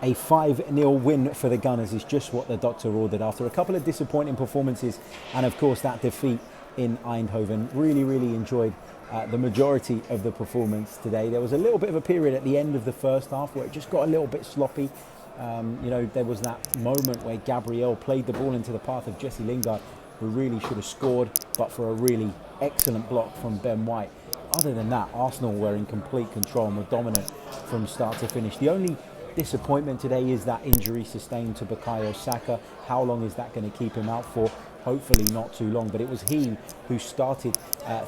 A 5-0 win for the Gunners is just what the doctor ordered after a couple of disappointing performances and of course that defeat in Eindhoven. Really enjoyed the majority of the performance today. There was a little bit of a period at the end of the first half where it just got a little bit sloppy. There was that moment where Gabriel played the ball into the path of Jesse Lingard, who really should have scored, but for a really excellent block from Ben White. Other than that, Arsenal were in complete control and were dominant from start to finish. The only disappointment today is that injury sustained to Bukayo Saka. How long is that going to keep him out for? Hopefully not too long, but it was he who started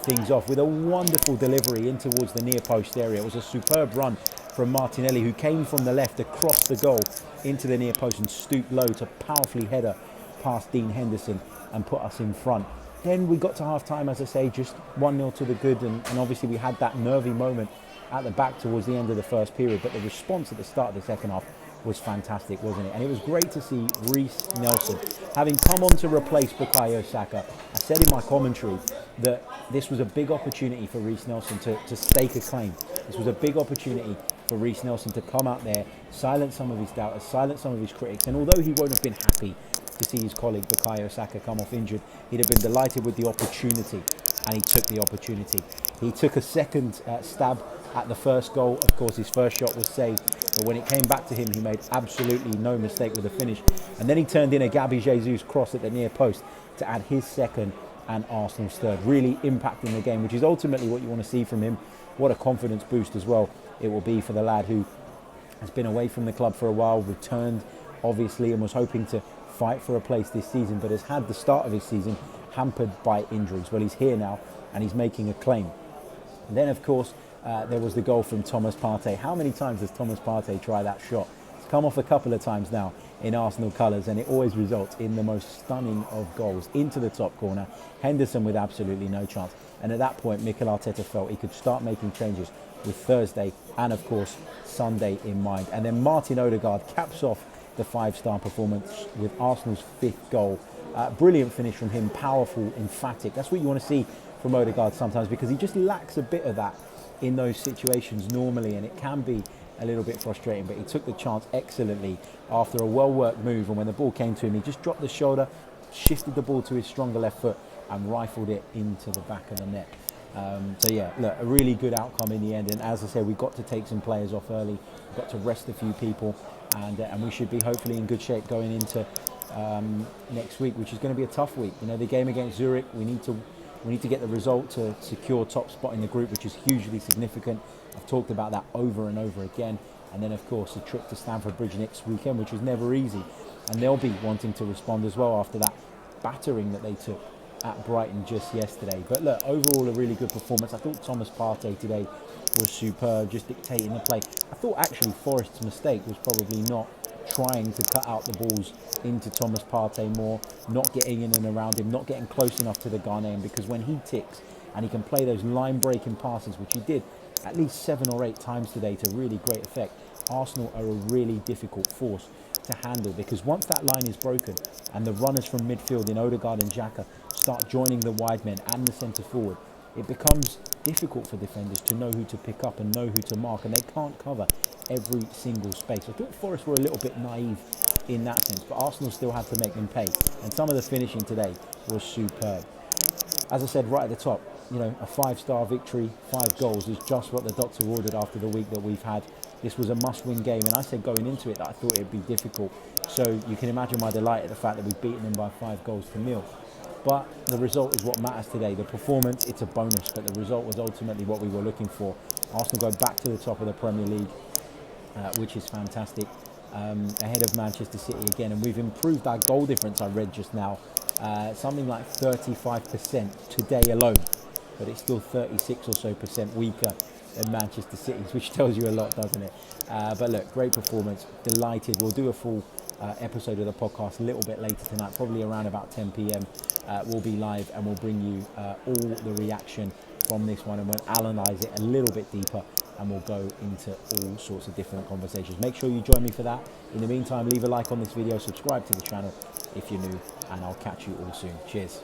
things off with a wonderful delivery in towards the near post area. It was a superb run from Martinelli, who came from the left across the goal into the near post and stooped low to powerfully header past Dean Henderson and put us in front. Then we got to half time, as I say, just 1-0 to the good, and obviously we had that nervy moment at the back towards the end of the first period, but the response at the start of the second half was fantastic, wasn't it? And it was great to see Reiss Nelson having come on to replace Bukayo Saka. I said in my commentary that this was a big opportunity for Reiss Nelson to stake a claim. This was a big opportunity for Reiss Nelson to come out there, silence some of his doubters, silence some of his critics, and although he won't have been happy to see his colleague Bukayo Saka come off injured, he'd have been delighted with the opportunity, and he took the opportunity. He took a second stab at the first goal. Of course, his first shot was saved, but when it came back to him, he made absolutely no mistake with the finish. And then he turned in a Gabby Jesus cross at the near post to add his second and Arsenal's third, really impacting the game, which is ultimately what you want to see from him. What a confidence boost as well it will be for the lad who has been away from the club for a while, returned obviously, and was hoping to fight for a place this season, but has had the start of his season hampered by injuries. Well, he's here now and he's making a claim. And then, of course, there was the goal from Thomas Partey. How many times does Thomas Partey try that shot? It's come off a couple of times now in Arsenal colours, and it always results in the most stunning of goals into the top corner. Henderson with absolutely no chance. And at that point, Mikel Arteta felt he could start making changes with Thursday and, of course, Sunday in mind. And then Martin Odegaard caps off the 5-star performance with Arsenal's 5th goal. Brilliant finish from him, powerful, emphatic. That's what you want to see from Odegaard sometimes, because he just lacks a bit of that in those situations normally, and it can be a little bit frustrating, but he took the chance excellently after a well-worked move, and when the ball came to him, he just dropped the shoulder, shifted the ball to his stronger left foot and rifled it into the back of the net. So yeah, look, a really good outcome in the end, and as I say, we got to take some players off early, we got to rest a few people, and we should be hopefully in good shape going into next week, which is going to be a tough week. You know, the game against Zurich, we need to get the result to secure top spot in the group, which is hugely significant. I've talked about that over and over again. And then, of course, a trip to Stamford Bridge next weekend, which is never easy. And they'll be wanting to respond as well after that battering that they took at Brighton just yesterday. But look, overall, a really good performance. I thought Thomas Partey today was superb, just dictating the play. I thought actually Forest's mistake was probably not trying to cut out the balls into Thomas Partey more, not getting in and around him, not getting close enough to the Ghanaian, because when he ticks and he can play those line-breaking passes, which he did at least 7 or 8 times today to really great effect, Arsenal are a really difficult force to handle, because once that line is broken and the runners from midfield in Odegaard and Xhaka start joining the wide men and the centre forward, it becomes difficult for defenders to know who to pick up and know who to mark, and they can't cover every single space. I thought Forest were a little bit naive in that sense, but Arsenal still had to make them pay, and some of the finishing today was superb. As I said right at the top, you know, a 5-star victory, 5 goals is just what the doctor ordered after the week that we've had. This was a must-win game, and I said going into it that I thought it would be difficult. So you can imagine my delight at the fact that we've beaten them by 5 goals to 0. But the result is what matters today. The performance, it's a bonus, but the result was ultimately what we were looking for. Arsenal go back to the top of the Premier League, which is fantastic, ahead of Manchester City again. And we've improved our goal difference, I read just now, something like 35% today alone. But it's still 36 or so% weaker than Manchester City's, which tells you a lot, doesn't it? But look, great performance, delighted. We'll do a full episode of the podcast a little bit later tonight, probably around about 10 p.m. We'll be live and we'll bring you all the reaction from this one, and we'll analyse it a little bit deeper, and we'll go into all sorts of different conversations. Make sure you join me for that. In the meantime, leave a like on this video, subscribe to the channel if you're new, and I'll catch you all soon. Cheers.